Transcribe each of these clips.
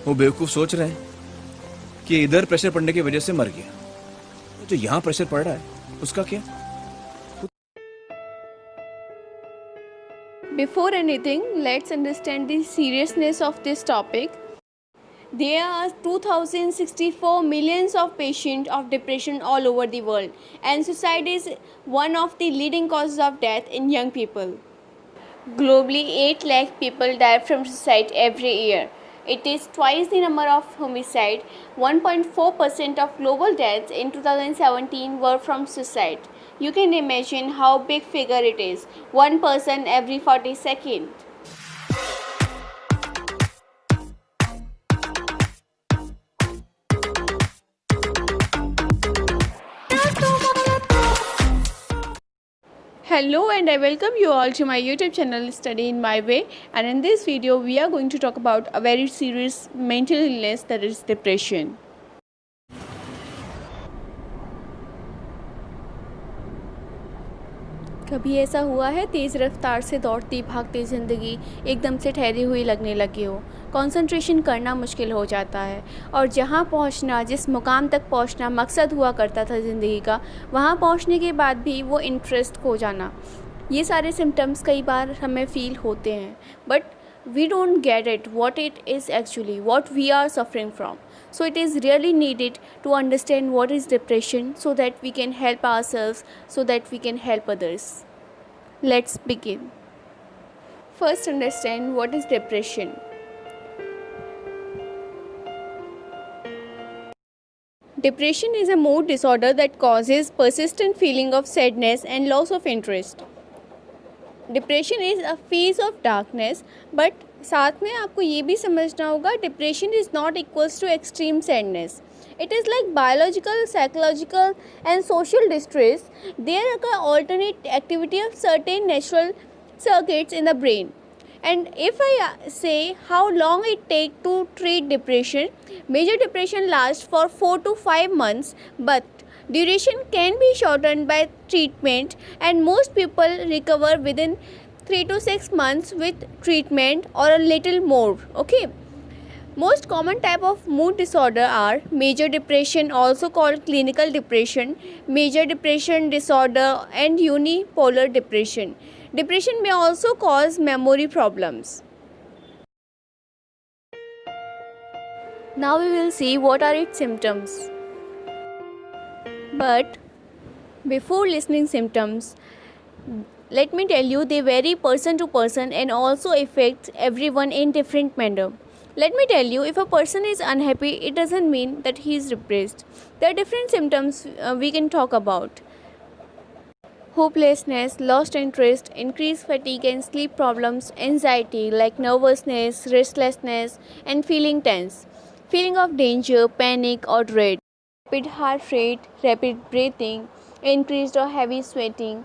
वो बेवकूफ सोच रहे हैं कि इधर प्रेशर पड़ने की वजह से मर गया, जो यहाँ प्रेशर पड़ रहा है उसका क्या? Before anything, let's understand the seriousness of this topic. There are 2064 millions of patients of depression all over the world, and suicide is one of the leading causes of death in young people. Globally, 8 lakh people die from suicide every year. It is twice the number of homicide. 1.4% of global deaths in 2017 were from suicide. You can imagine how big figure it is. One person every 40 seconds. Hello and I welcome you all to my YouTube channel Study in My Way, and in this video we are going to talk about a very serious mental illness, that is depression. कभी ऐसा हुआ है तेज़ रफ्तार से दौड़ती भागती ज़िंदगी एकदम से ठहरी हुई लगने लगी हो, कंसंट्रेशन करना मुश्किल हो जाता है और जहाँ पहुँचना, जिस मुकाम तक पहुँचना मकसद हुआ करता था ज़िंदगी का, वहाँ पहुँचने के बाद भी वो इंटरेस्ट खो जाना, ये सारे सिम्टम्स कई बार हमें फ़ील होते हैं, but we don't get it what it is actually, what we are suffering from. So it is really needed to understand what is depression so that we can help ourselves, so that we can help others. Let's begin. First, understand what is depression. Depression is a mood disorder that causes persistent feeling of sadness and loss of interest. Depression is a phase of darkness, but साथ में आपको ये भी समझना होगा depression is not equals to extreme sadness. It is like biological, psychological and social distress. There occur alternate activity of certain natural circuits in the brain. And if I say how long it take to treat depression, major depression lasts for 4 to 5 months, but duration can be shortened by treatment, and most people recover within 3 to 6 months with treatment or a little more. Okay. Most common type of mood disorder are major depression, also called clinical depression, major depression disorder, and unipolar depression. Depression may also cause memory problems. Now we will see what are its symptoms. But before listening symptoms, let me tell you they vary person to person and also affect everyone in different manner. Let me tell you, if a person is unhappy, it doesn't mean that he is depressed. There are different symptoms we can talk about. Hopelessness, lost interest, increased fatigue and sleep problems, anxiety like nervousness, restlessness and feeling tense, feeling of danger, panic or dread, rapid heart rate, rapid breathing, increased or heavy sweating,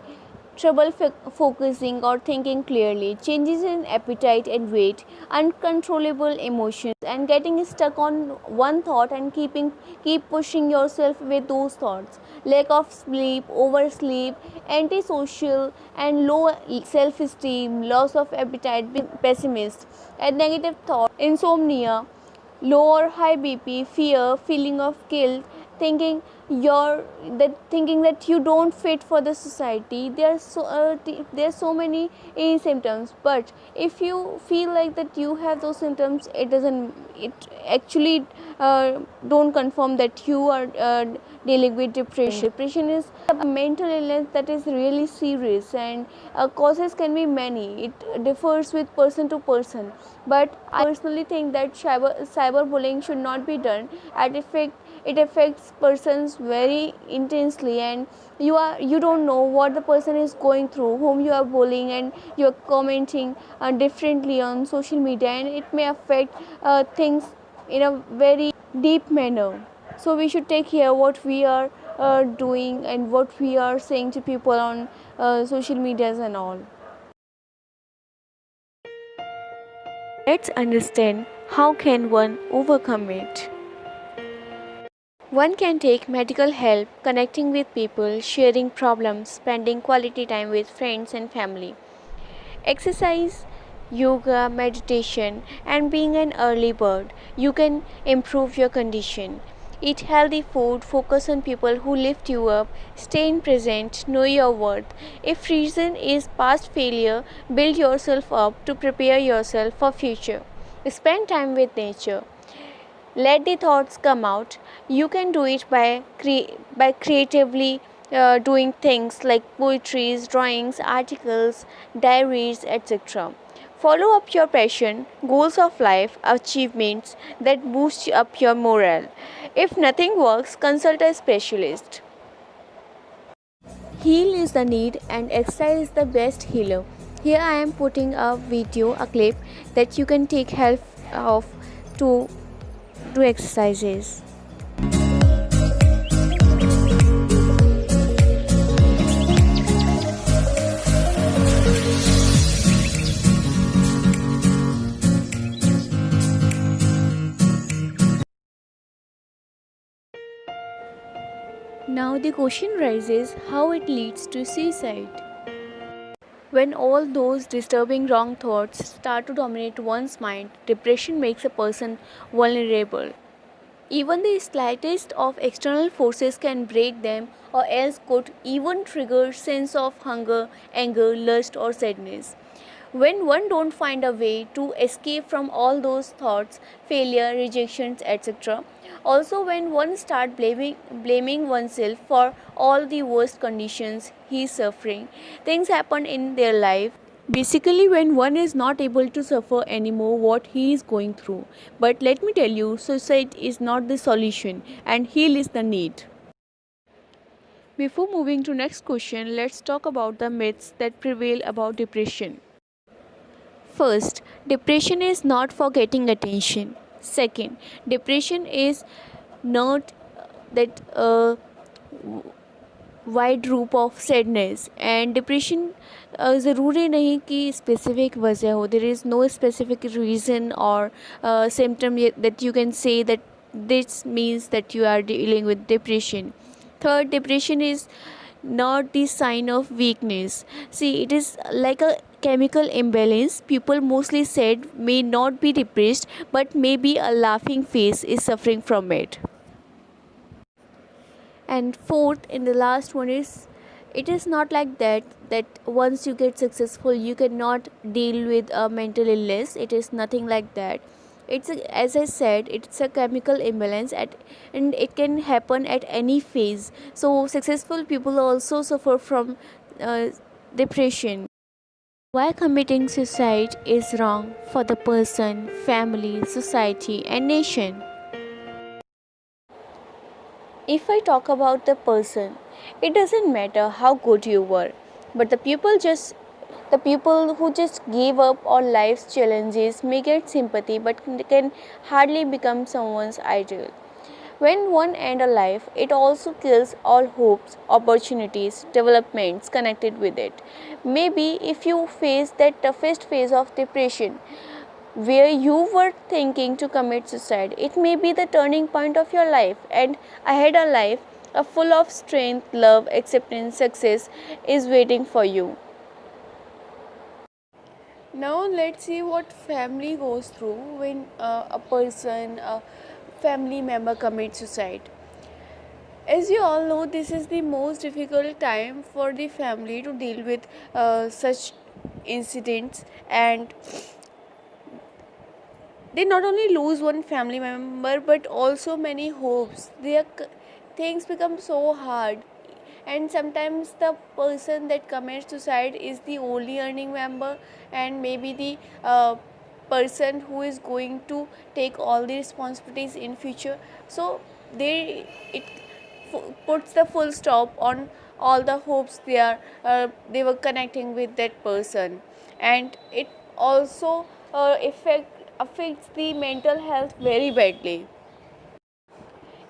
trouble focusing or thinking clearly, changes in appetite and weight, uncontrollable emotions, and getting stuck on one thought and keep pushing yourself with those thoughts, lack of sleep, oversleep, antisocial and low self-esteem, loss of appetite, pessimist, and negative thought, insomnia, low or high BP, fear, feeling of guilt, thinking thinking that you don't fit for the society. There are so many symptoms, but if you feel like that you have those symptoms, it actually don't confirm that you are dealing with depression. Depression is a mental illness that is really serious, and causes can be many. It differs with person to person, but I personally think that cyberbullying should not be done. It affects persons very intensely, and you don't know what the person is going through whom you are bullying, and you are commenting differently on social media, and it may affect things in a very deep manner. So we should take care what we are doing and what we are saying to people on social medias and all. Let's understand how can one overcome it. One can take medical help, connecting with people, sharing problems, spending quality time with friends and family. Exercise yoga, meditation, and being an early bird, you can improve your condition. Eat healthy food, focus on people who lift you up, stay in present, know your worth. If reason is past failure, build yourself up to prepare yourself for future. Spend time with nature. Let the thoughts come out. You can do it by creatively doing things like poetries, drawings, articles, diaries, etc. Follow up your passion, goals of life, achievements that boost up your morale. If nothing works, consult a specialist. Heal is the need and exercise is the best healer. Here I am putting a video, a clip that you can take help of to do exercises. Now the question rises how it leads to suicide. When all those disturbing wrong thoughts start to dominate one's mind, depression makes a person vulnerable. Even the slightest of external forces can break them or else could even trigger sense of hunger, anger, lust or sadness. When one don't find a way to escape from all those thoughts, failure, rejections, etc. Also when one start blaming oneself for all the worst conditions he is suffering, things happen in their life. Basically, when one is not able to suffer anymore what he is going through. But let me tell you, suicide is not the solution and heal is the need. Before moving to next question, let's talk about the myths that prevail about depression. First, depression is not for getting attention. Second, depression is not that wide रूप of sadness and depression ज़रूरी नहीं कि specific वजह हो there is no specific reason और symptom that you can say that this means that you are dealing with depression. Third, depression is not the sign of weakness. See, it is like a chemical imbalance. People mostly said may not be depressed, but maybe a laughing face is suffering from it. And fourth, and the last one is, it is not like that once you get successful you cannot deal with a mental illness. It is nothing like that. As I said, it's a chemical imbalance and it can happen at any phase. So successful people also suffer from depression. Why committing suicide is wrong for the person, family, society and nation. If I talk about the person, it doesn't matter how good you were, but the people who just gave up on life's challenges may get sympathy but can hardly become someone's idol. When one ends a life, it also kills all hopes, opportunities, developments connected with it. Maybe if you face that toughest phase of depression, where you were thinking to commit suicide, it may be the turning point of your life, and ahead a life full of strength, love, acceptance, success is waiting for you. Now let's see what family goes through when a family member commits suicide. As you all know, this is the most difficult time for the family to deal with such incidents, and they not only lose one family member but also many hopes. Things become so hard, and sometimes the person that commits suicide is the only earning member and maybe the person who is going to take all the responsibilities in future. So it puts the full stop on all the hopes they were connecting with that person, and it also affects the mental health very badly.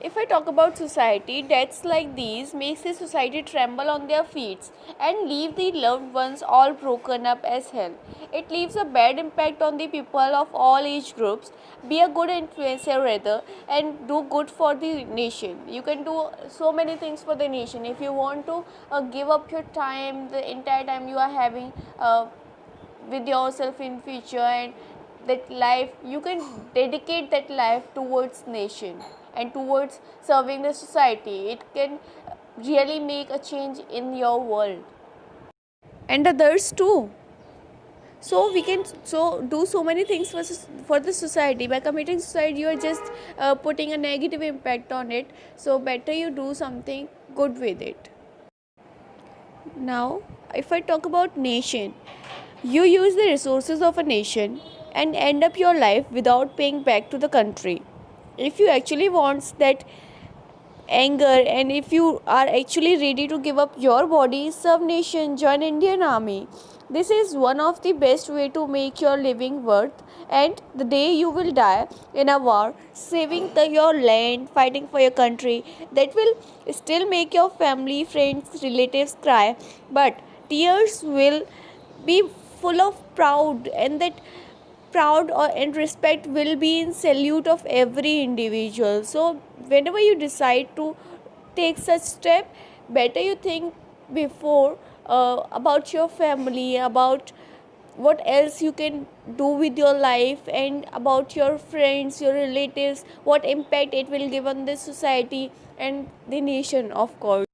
If I talk about society, deaths like these makes the society tremble on their feet and leave the loved ones all broken up as hell. It leaves a bad impact on the people of all age groups. Be a good influencer rather and do good for the nation. You can do so many things for the nation. If you want to give up your time, the entire time you are having with yourself in future, and that life you can dedicate that life towards nation and towards serving the society. It can really make a change in your world and others too. So we can do so many things for the society. By committing suicide, you are just putting a negative impact on it, so better you do something good with it. Now, if I talk about nation, you use the resources of a nation and end up your life without paying back to the country. If you actually want that anger, and if you are actually ready to give up your body, serve nation, join Indian Army. This is one of the best way to make your living worth. And the day you will die in a war, saving your land, fighting for your country, that will still make your family, friends, relatives cry, but tears will be full of proud, and that proud and respect will be in salute of every individual. So whenever you decide to take such step, better you think before about your family, about what else you can do with your life, and about your friends, your relatives, what impact it will give on the society and the nation, of course.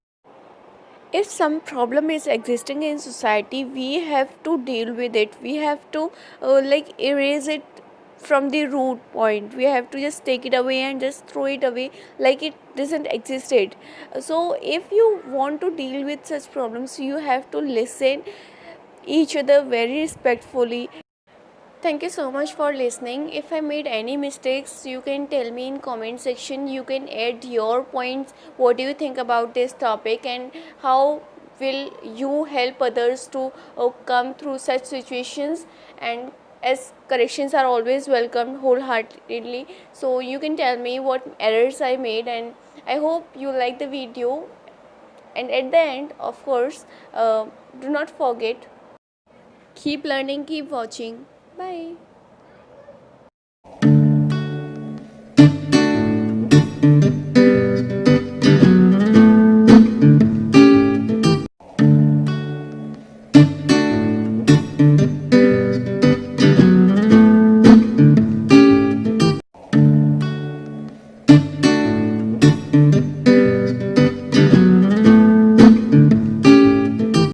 If some problem is existing in society, we have to deal with it. We have to erase it from the root point. We have to just take it away and just throw it away like it doesn't existed. So if you want to deal with such problems, you have to listen each other very respectfully. Thank you so much for listening. If I made any mistakes, you can tell me in comment section. You can add your points. What do you think about this topic, and how will you help others to come through such situations? And as corrections are always welcomed wholeheartedly, so you can tell me what errors I made, and I hope you like the video. And at the end, of course, do not forget, keep learning, keep watching. Bye.